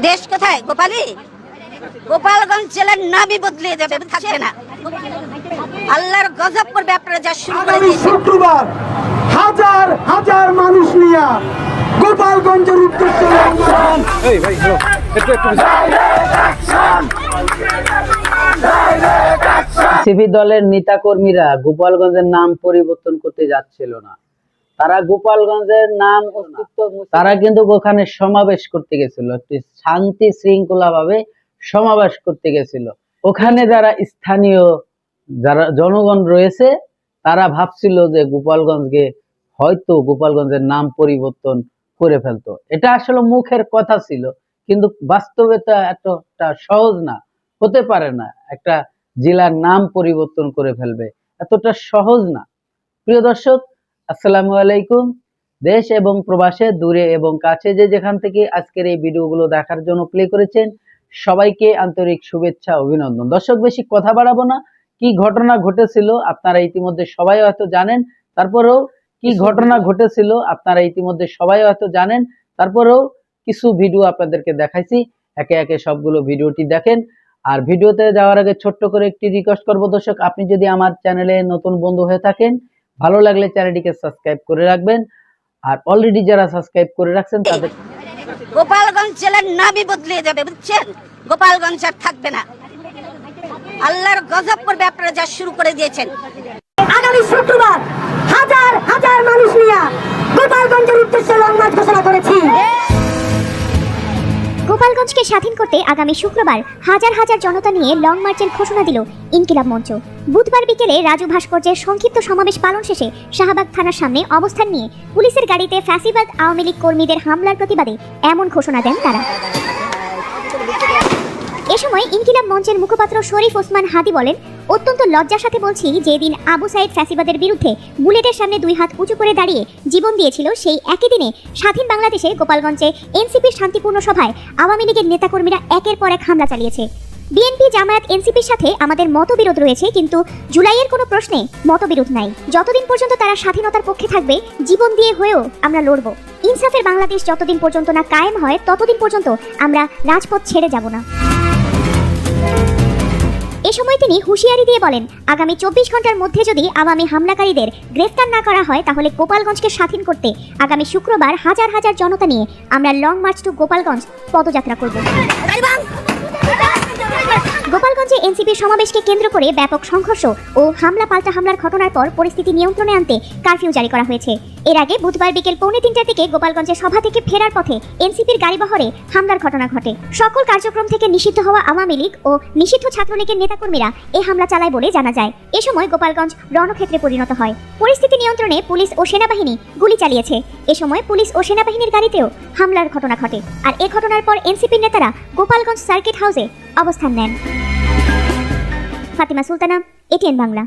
দেশ কোথায়? গোপালী। গোপালগঞ্জ জেলার নামই বদলে যাবে, থাকবে না। আল্লাহর গজব করবে আপনারা যা শুরু করে দিয়েছেন। শুক্রবার হাজার হাজার মানুষ নিয়ে গোপালগঞ্জের উদ্দেশ্যে সিপি দলের নেতাকর্মীরা গোপালগঞ্জের নাম পরিবর্তন করতে যাচ্ছিল না। তারা গোপালগঞ্জের নাম তারা কিন্তু ওখানে সমাবেশ করতে গেছিল, একটি শান্তি শৃঙ্খলা ভাবে সমাবেশ করতে গেছিল। ওখানে যারা স্থানীয় যারা জনগণ রয়েছে তারা ভাবছিল যে গোপালগঞ্জের নাম পরিবর্তন করে ফেলতো। এটা আসলে মুখের কথা ছিল, কিন্তু বাস্তবতা এতটা সহজ না, হতে পারে না। একটা জেলার নাম পরিবর্তন করে ফেলবে, এতটা সহজ না। প্রিয় দর্শক, আসসালামু আলাইকুম। দেশ এবং প্রবাসে, দূরে এবং কাছে যে যেখান থেকে আজকের এই ভিডিওগুলো দেখার জন্য প্লে করেছেন, সবাইকে আন্তরিক শুভেচ্ছা, অভিনন্দন। দর্শক, বেশি কথা বাড়াবো না। কি ঘটনা ঘটেছিল আপনারা ইতিমধ্যে সবাই হয়তো জানেন, তারপরেও কিছু ভিডিও আপনাদেরকে দেখাইছি, একে একে সবগুলো ভিডিওটি দেখেন। আর ভিডিওতে যাওয়ার আগে ছোট্ট করে একটি রিকোয়েস্ট করবো, দর্শক, আপনি যদি আমার চ্যানেলে নতুন বন্ধু হয়ে থাকেন, ভালো লাগলে চ্যানেলটিকে সাবস্ক্রাইব করে রাখবেন। আর অলরেডি যারা সাবস্ক্রাইব করে রাখছেন তাদের গোপালগঞ্জ জেলার নামই বদলে যাবে, বুঝছেন? গোপালগঞ্জ আর থাকবে না। আল্লাহর গজব করবে আপনারা যা শুরু করে দিয়েছেন। আগামী শুক্রবার হাজার হাজার মানুষ নিয়ে গোপালগঞ্জের উদ্দেশ্যে লং মার্চ ঘোষণা করেছি। গোপালগঞ্জকে স্বাধীন করতে আগামী শুক্রবার হাজার হাজার জনতা নিয়ে লং মার্চের ঘোষণা দিল ইনকিলাব মঞ্চ। বুধবার বিকেলে রাজু ভাস্কর্যের সংক্ষিপ্ত সমাবেশ পালন শেষে শাহবাগ থানার সামনে অবস্থান নিয়ে পুলিশের গাড়িতে ফ্যাসিবাদ আওয়ামী লীগ কর্মীদের হামলার প্রতিবাদে এমন ঘোষণা দেন তারা। এ সময় ইনকিলাব মঞ্চের মুখপাত্র শরীফ ওসমান হাদি বলেন, অত্যন্ত লজ্জার সাথে বলছি, যেদিন আবু সাইদ ফ্যাসিবাদের বিরুদ্ধে বুলেটের সামনে দুই হাত উঁচু করে দাঁড়িয়ে জীবন দিয়েছিল, সেই একই দিনে স্বাধীন বাংলাদেশে গোপালগঞ্জে এনসিপির শান্তিপূর্ণ সভায় আওয়ামী লীগের নেতাকর্মীরা একের পর এক হামলা চালিয়েছে। বিএনপি, জামায়াত, এনসিপির সাথে আমাদের মতবিরোধ রয়েছে, কিন্তু জুলাইয়ের কোনো প্রশ্নে মতবিরোধ নাই। যতদিন পর্যন্ত তারা স্বাধীনতার পক্ষে থাকবে, জীবন দিয়ে হয়েও আমরা লড়ব। ইনসাফের বাংলাদেশ যতদিন পর্যন্ত না কায়েম হয়, ততদিন পর্যন্ত আমরা রাজপথ ছেড়ে যাব না। এ সময় তিনি হুঁশিয়ারি দিয়ে বলেন, আগামী 24 ঘন্টার মধ্যে যদি আওয়ামী হামলাকারীদের গ্রেফতার না করা হয়, তাহলে গোপালগঞ্জকে স্বাধীন করতে আগামী শুক্রবার হাজার হাজার জনতা নিয়ে আমরা লং মার্চ টু গোপালগঞ্জ পদযাত্রা করব। গোপালগঞ্জে এনসিপির সমাবেশকে কেন্দ্র করে ব্যাপক সংঘর্ষ ও পাল্টা হামলার ঘটনার পর পরিস্থিতি নিয়ন্ত্রণে আনতে কারফিউ জারি করা হয়েছে। এর আগে বুধবার বিকেল 2:45টার দিকে গোপালগঞ্জে সভা থেকে ফেরার পথে এনসিপির গাড়িবহরে হামলার ঘটনা ঘটে। সকল কার্যক্রম থেকে নিষিদ্ধ হওয়া আওয়ামী লীগ ও নিষিদ্ধ ছাত্রলীগের নেতাকর্মীরা এই হামলা চালায় বলে জানা যায়। এ সময় গোপালগঞ্জ রণক্ষেত্রে পরিণত হয়। পরিস্থিতি নিয়ন্ত্রণে পুলিশ ও সেনাবাহিনী গুলি চালিয়েছে। এ সময় পুলিশ ও সেনাবাহিনীর গাড়িতেও হামলার ঘটনা ঘটে। আর এ ঘটনার পর এনসিপির নেতারা গোপালগঞ্জ সার্কিট হাউসে অবস্থান নেন। ফাতিমা সুলতানা, এটিএন বাংলা।